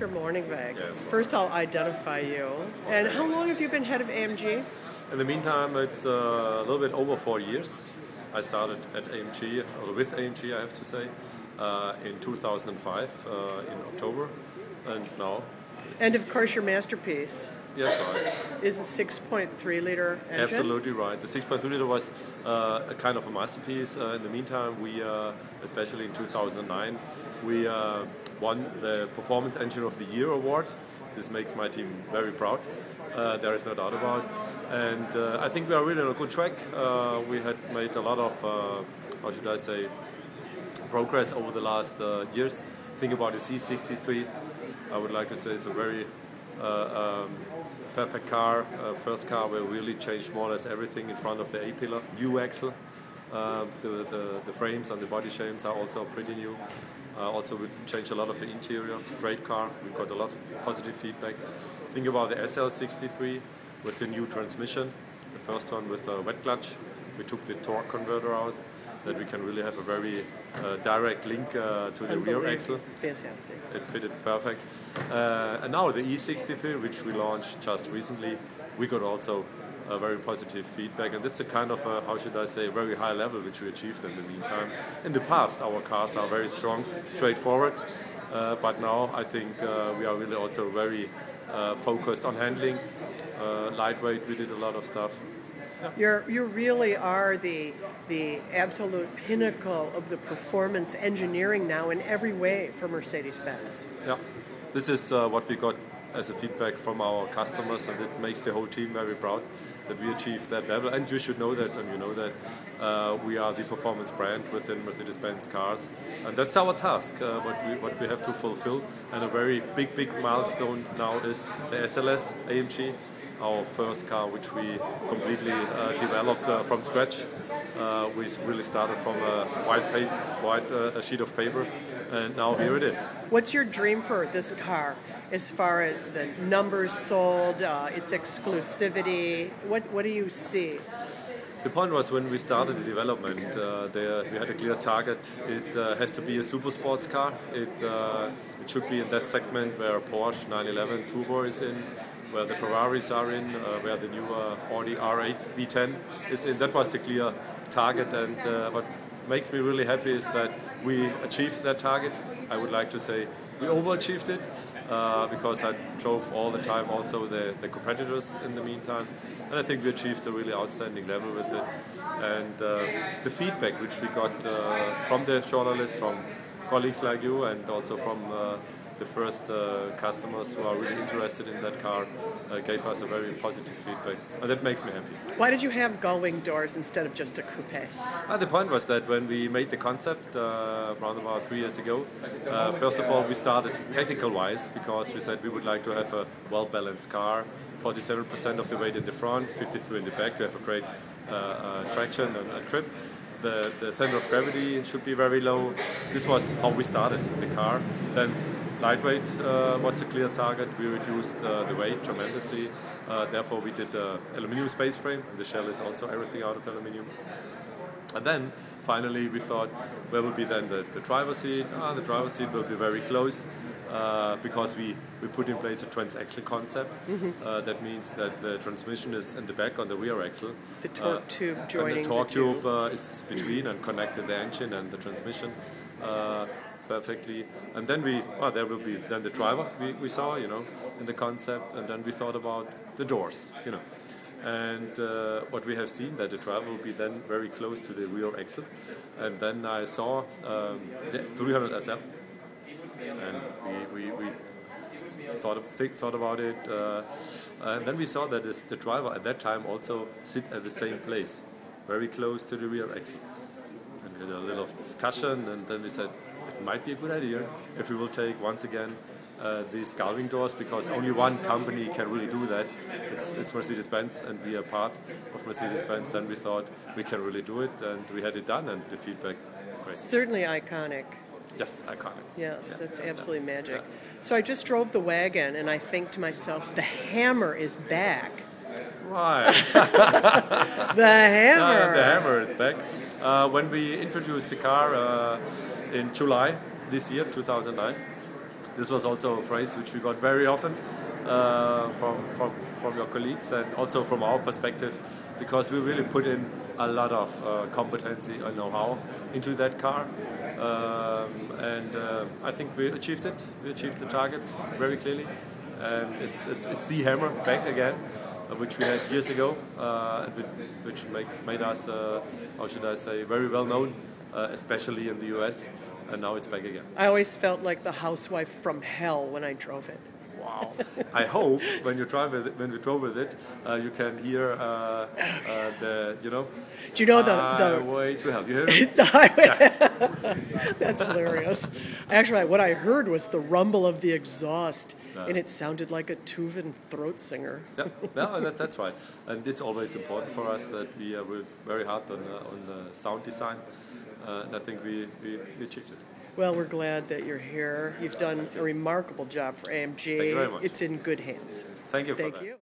Volker Mornhinweg. Yes. First I'll identify you. And how long have you been head of AMG? In the meantime, it's a little bit over 4 years. I started at AMG, or with AMG I have to say, in 2005 in October, and now And of course your masterpiece yes, right. is a 6.3 liter engine. Absolutely right. The 6.3 liter was a kind of a masterpiece. In the meantime, we, especially in 2009, we won the Performance Engine of the Year award. This makes my team very proud. There is no doubt about. And I think we are really on a good track. We had made a lot of, how should I say, progress over the last years. Think about the E63. I would like to say it's a very perfect car, first car where we really changed more or less everything in front of the A-pillar, new axle. The frames and the body shapes are also pretty new. Also we changed a lot of the interior, great car, we got a lot of positive feedback. Think about the SL63 with the new transmission, the first one with a wet clutch. We took the torque converter out, that we can really have a very direct link to the rear axle. It's fantastic. It fitted perfect. And now the E63, which we launched just recently, we got also a very positive feedback, and that's a kind of a, how should I say, very high level which we achieved in the meantime. In the past our cars are very strong, straightforward, but now I think we are really also very focused on handling, lightweight, we did a lot of stuff. You really are the absolute pinnacle of the performance engineering now in every way for Mercedes-Benz. Yeah, this is what we got as a feedback from our customers, and it makes the whole team very proud that we achieved that level. And you should know that, and you know that we are the performance brand within Mercedes-Benz cars, and that's our task. What we have to fulfill, and a very big milestone now is the SLS AMG, our first car which we completely developed from scratch. We really started from a white sheet of paper, and now here it is. What's your dream for this car as far as the numbers sold, its exclusivity? What do you see? The point was, when we started the development, we had a clear target. It has to be a super sports car. It should be in that segment where Porsche 911 Turbo is in, where the Ferraris are in, where the newer Audi R8 V10 is in. That was the clear target, and what makes me really happy is that we achieved that target. I would like to say we overachieved it, because I drove all the time also the competitors in the meantime, and I think we achieved a really outstanding level with it. And the feedback which we got from the journalists, from colleagues like you, and also from the first customers who are really interested in that car, gave us a very positive feedback, and that makes me happy. Why did you have gullwing doors instead of just a coupe? The point was that when we made the concept around about 3 years ago, first of all we started technical-wise, because we said we would like to have a well-balanced car, 47% of the weight in the front, 53% in the back, to have a great traction and grip. The center of gravity should be very low. This was how we started the car. Then lightweight was a clear target. We reduced the weight tremendously. Therefore, we did the aluminum space frame. The shell is also everything out of aluminum. And then, finally, we thought, where will be then the driver's seat? The driver's seat will be very close, because we put in place a trans-axle concept. That means that the transmission is in the back on the rear axle. The torque tube joining and the torque tube is between and connected the engine and the transmission perfectly. And then there will be then the driver we saw, in the concept, and then we thought about the doors, And what we have seen, that the driver will be then very close to the rear axle. And then I saw the 300 SL, and we thought about it, and then we saw that the driver at that time also sit at the same place, very close to the rear axle. And we had a little discussion, and then we said it might be a good idea if we will take once again these gullwing doors, because only one company can really do that. It's Mercedes-Benz, and we are part of Mercedes-Benz. Then we thought we can really do it, and we had it done, and the feedback great. Certainly iconic. Yes, iconic. Yes, it's absolutely magic. So I just drove the wagon, and I think to myself, the hammer is back. Right. The hammer. The hammer is back. When we introduced the car in July this year, 2009, This was also a phrase which we got very often from your colleagues and also from our perspective, because we really put in a lot of competency and know-how into that car. I think we achieved it. We achieved the target very clearly. And it's the hammer back again, which we had years ago, which made us, how should I say, very well known, especially in the US, and now it's back again. I always felt like the housewife from hell when I drove it. Wow! I hope when you drove with it, you can hear the, you know. Do you know the way to help? You hear me? the highway? That's hilarious. Actually, what I heard was the rumble of the exhaust, and it sounded like a Tuvan throat singer. Yeah, no, that's right. And it's always important for us that we work very hard on the sound design. And I think we achieved it. Well, we're glad that you're here. You've done a remarkable job for AMG. Thank you very much. It's in good hands. Thank you for that. Thank you.